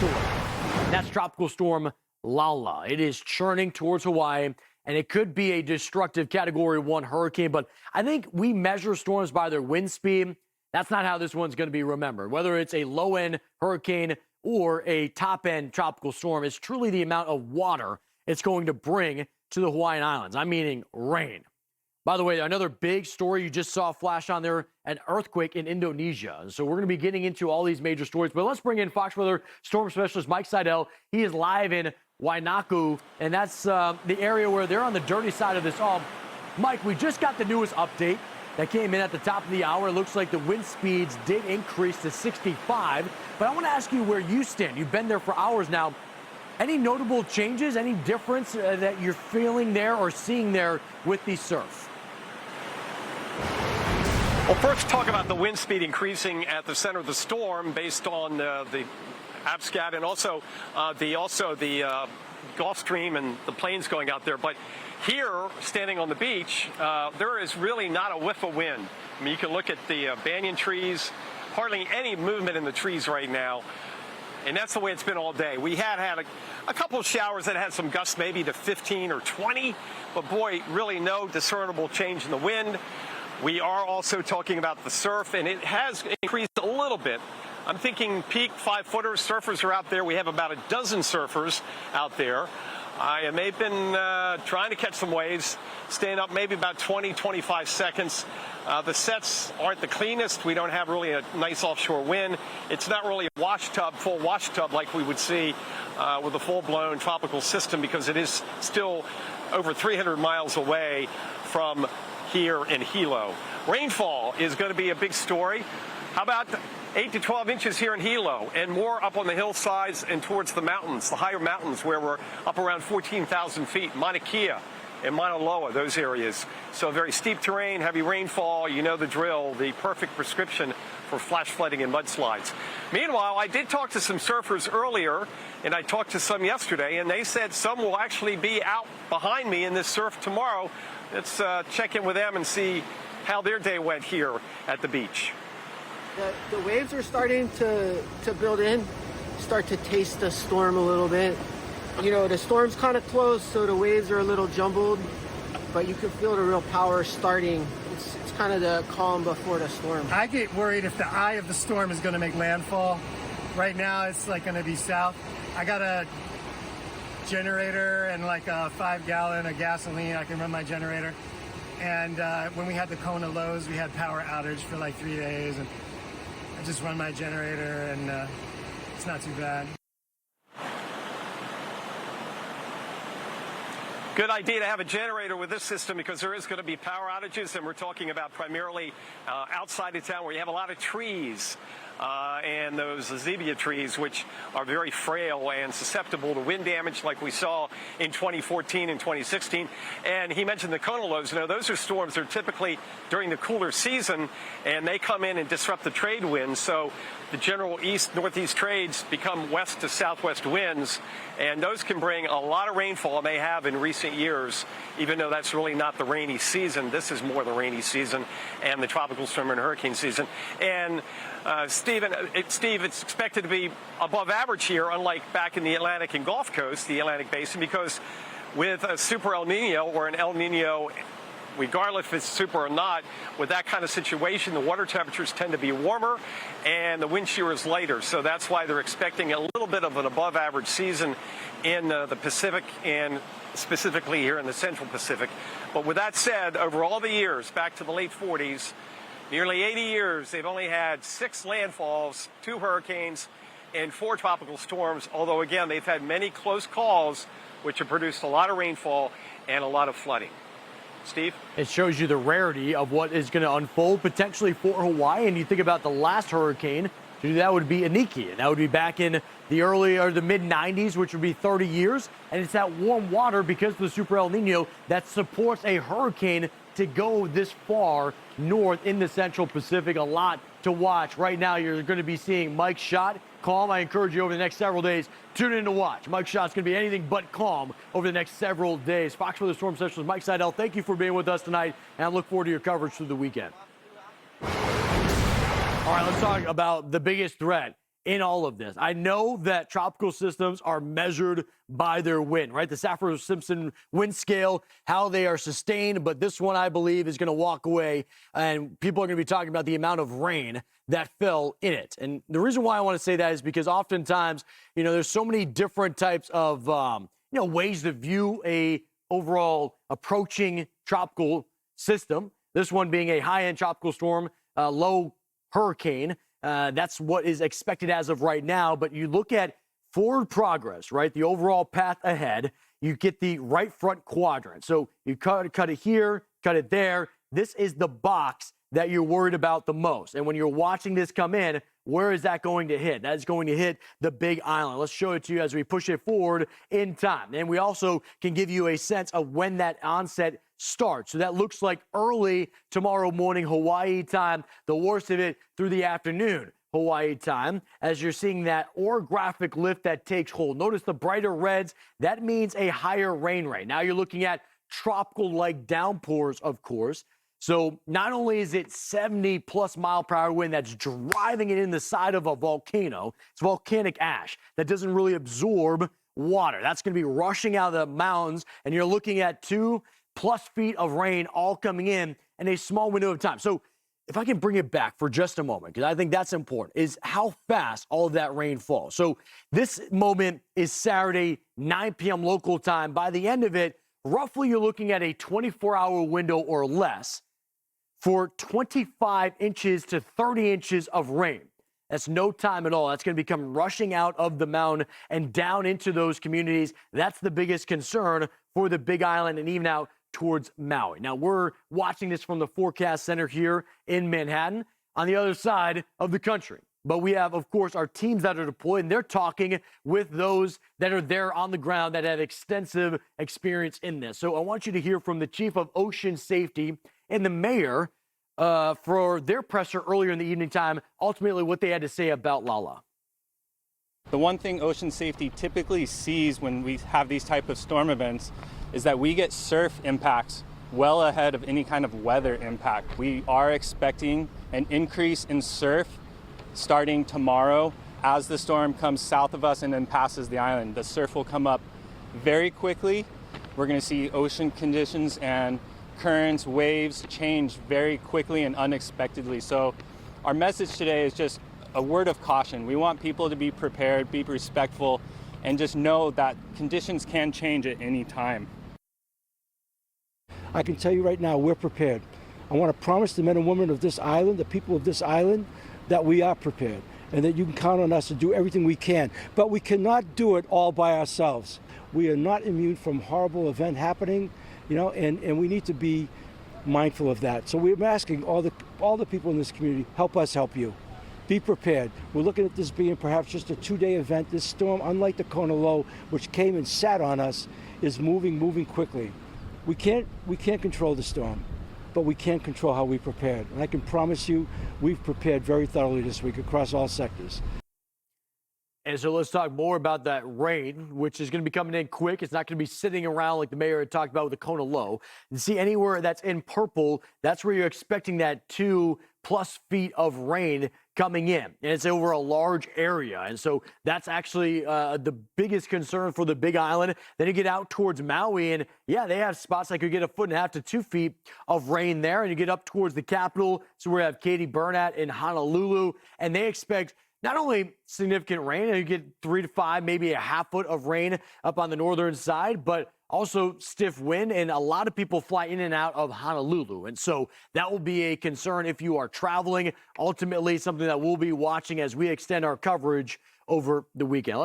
storm. That's Tropical Storm Lala. It is churning towards Hawaii, and it could be a destructive Category 1 hurricane. But I think we measure storms by their wind speed. That's not how this one's going to be remembered. Whether it's a low-end hurricane or a top-end tropical storm, it's truly the amount of water it's going to bring to the Hawaiian Islands. I'm meaning rain. By the way, another big story you just saw flash on there, an earthquake in Indonesia. So we're going to be getting into all these major stories, but let's bring in Fox Weather Storm Specialist Mike Seidel. He is live in Wainaku, and that's the area where they're on the dirty side of this all. Mike, we just got the newest update that came in at the top of the hour. It looks like the wind speeds did increase to 65, but I want to ask you where you stand. You've been there for hours now. Any notable changes, any difference that you're feeling there or seeing there with the surf? Well, first talk about the wind speed increasing at the center of the storm based on the APSCAT and also the Gulf Stream and the planes going out there. But here, standing on the beach, there is really not a whiff of wind. I mean, you can look at the banyan trees, hardly any movement in the trees right now. And that's the way it's been all day. We had a couple of showers that had some gusts maybe to 15 or 20, but boy, really no discernible change in the wind. We are also talking about the surf, and it has increased a little bit. I'm thinking peak 5-footers. Surfers are out there. We have about a dozen surfers out there. And they've been trying to catch some waves, staying up maybe about 20, 25 seconds. The sets aren't the cleanest. We don't have really a nice offshore wind. It's not really a wash tub, full wash tub like we would see with a full-blown tropical system because it is still over 300 miles away from here in Hilo. Rainfall is going to be a big story. How about 8 to 12 inches here in Hilo and more up on the hillsides and towards the mountains, the higher mountains where we're up around 14,000 feet, Mauna Kea and Mauna Loa, those areas. So very steep terrain, heavy rainfall, you know the drill, the perfect prescription for flash flooding and mudslides. Meanwhile, I did talk to some surfers earlier, and I talked to some yesterday, and they said some will actually be out behind me in this surf tomorrow. Let's check in with them and see how their day went here at the beach. The waves are starting to build in, start to taste the storm a little bit. You know, the storm's kind of close, so the waves are a little jumbled, but you can feel the real power starting. It's kind of the calm before the storm. I get worried if the eye of the storm is going to make landfall. Right now, it's like going to be south. I got a generator and like a 5-gallon of gasoline. I can run my generator. And when we had the Kona lows, we had power outage for like 3 days. And I just run my generator, and it's not too bad. Good idea to have a generator with this system because there is going to be power outages, and we're talking about primarily outside of town where you have a lot of trees and those zebia trees, which are very frail and susceptible to wind damage like we saw in 2014 and 2016. And he mentioned the Kona lows. You know, those are storms that are typically during the cooler season, and they come in and disrupt the trade winds. So the general east-northeast trades become west to southwest winds, and those can bring a lot of rainfall, and they have in recent years, even though that's really not the rainy season. This is more the rainy season and the tropical storm and hurricane season. And Steve, it's expected to be above average here, unlike back in the Atlantic and Gulf Coast, the Atlantic Basin, because with a super El Nino or an El Nino, regardless if it's super or not, with that kind of situation, the water temperatures tend to be warmer and the wind shear is lighter. So that's why they're expecting a little bit of an above average season in the Pacific and specifically here in the Central Pacific. But with that said, over all the years, back to the late 40s, nearly 80 years, they've only had 6 landfalls, 2 hurricanes, and 4 tropical storms, although again, they've had many close calls, which have produced a lot of rainfall and a lot of flooding. Steve? It shows you the rarity of what is going to unfold potentially for Hawaii. And you think about the last hurricane, that would be Iniki, and that would be back in the early or the mid-90s, which would be 30 years. And it's that warm water because of the Super El Nino that supports a hurricane to go this far north in the Central Pacific. A lot to watch. Right now, you're going to be seeing Mike's shot calm. I encourage you over the next several days, tune in to watch. Mike's shot's going to be anything but calm over the next several days. Fox Weather Storm Specialist Mike Seidel, thank you for being with us tonight, and I look forward to your coverage through the weekend. All right, let's talk about the biggest threat in all of this. I know that tropical systems are measured by their wind, right? The Saffir-Simpson wind scale, how they are sustained, but this one I believe is going to walk away, and people are going to be talking about the amount of rain that fell in it. And the reason why I want to say that is because oftentimes, there's so many different types of, ways to view a overall approaching tropical system. This one being a high-end tropical storm, low hurricane. That's what is expected as of right now. But you look at forward progress, right? The overall path ahead, you get the right front quadrant. So you cut it here, cut it there. This is the box that you're worried about the most. And when you're watching this come in, where is that going to hit? That is going to hit the Big Island. Let's show it to you as we push it forward in time. And we also can give you a sense of when that onset starts. So that looks like early tomorrow morning Hawaii time, the worst of it through the afternoon Hawaii time, as you're seeing that orographic lift that takes hold. Notice the brighter reds. That means a higher rain rate. Now you're looking at tropical-like downpours, of course. So not only is it 70+ mile-per-hour wind that's driving it in the side of a volcano, it's volcanic ash that doesn't really absorb water. That's going to be rushing out of the mountains, and you're looking at 2+ feet of rain all coming in a small window of time. So if I can bring it back for just a moment, because I think that's important, is how fast all of that rain falls. So this moment is Saturday, 9 p.m. local time. By the end of it, roughly you're looking at a 24-hour window or less for 25 inches to 30 inches of rain. That's no time at all. That's going to become rushing out of the mountain and down into those communities. That's the biggest concern for the Big Island and even out towards Maui. Now, we're watching this from the forecast center here in Manhattan on the other side of the country. But we have, of course, our teams that are deployed, and they're talking with those that are there on the ground that have extensive experience in this. So I want you to hear from the Chief of Ocean Safety and the mayor for their presser earlier in the evening time, ultimately what they had to say about Lala. The one thing ocean safety typically sees when we have these type of storm events is that we get surf impacts well ahead of any kind of weather impact. We are expecting an increase in surf starting tomorrow as the storm comes south of us and then passes the island. The surf will come up very quickly. We're going to see ocean conditions and currents, waves change very quickly and unexpectedly. So our message today is just a word of caution. We want people to be prepared, be respectful, and just know that conditions can change at any time. I can tell you right now, we're prepared. I want to promise the men and women of this island, the people of this island, that we are prepared and that you can count on us to do everything we can. But we cannot do it all by ourselves. We are not immune from horrible event happening, and we need to be mindful of that. So we're asking all the people in this community, help us help you. Be prepared. We're looking at this being perhaps just a 2-day event. This storm, unlike the Kona Low, which came and sat on us, is moving quickly. We can't control the storm, but we can control how we prepared. And I can promise you, we've prepared very thoroughly this week across all sectors. And so let's talk more about that rain, which is going to be coming in quick. It's not going to be sitting around like the mayor had talked about with the Kona Low. And see, anywhere that's in purple, that's where you're expecting that 2+ feet of rain coming in. And it's over a large area. And so that's actually the biggest concern for the Big Island. Then you get out towards Maui, and yeah, they have spots that could get 1.5 to 2 feet of rain there. And you get up towards the capital. So we have Katie Burnett in Honolulu, and they expect not only significant rain, and you get 3 to 5, maybe a half foot of rain up on the northern side, but also stiff wind, and a lot of people fly in and out of Honolulu. And so that will be a concern if you are traveling. Ultimately, something that we'll be watching as we extend our coverage over the weekend.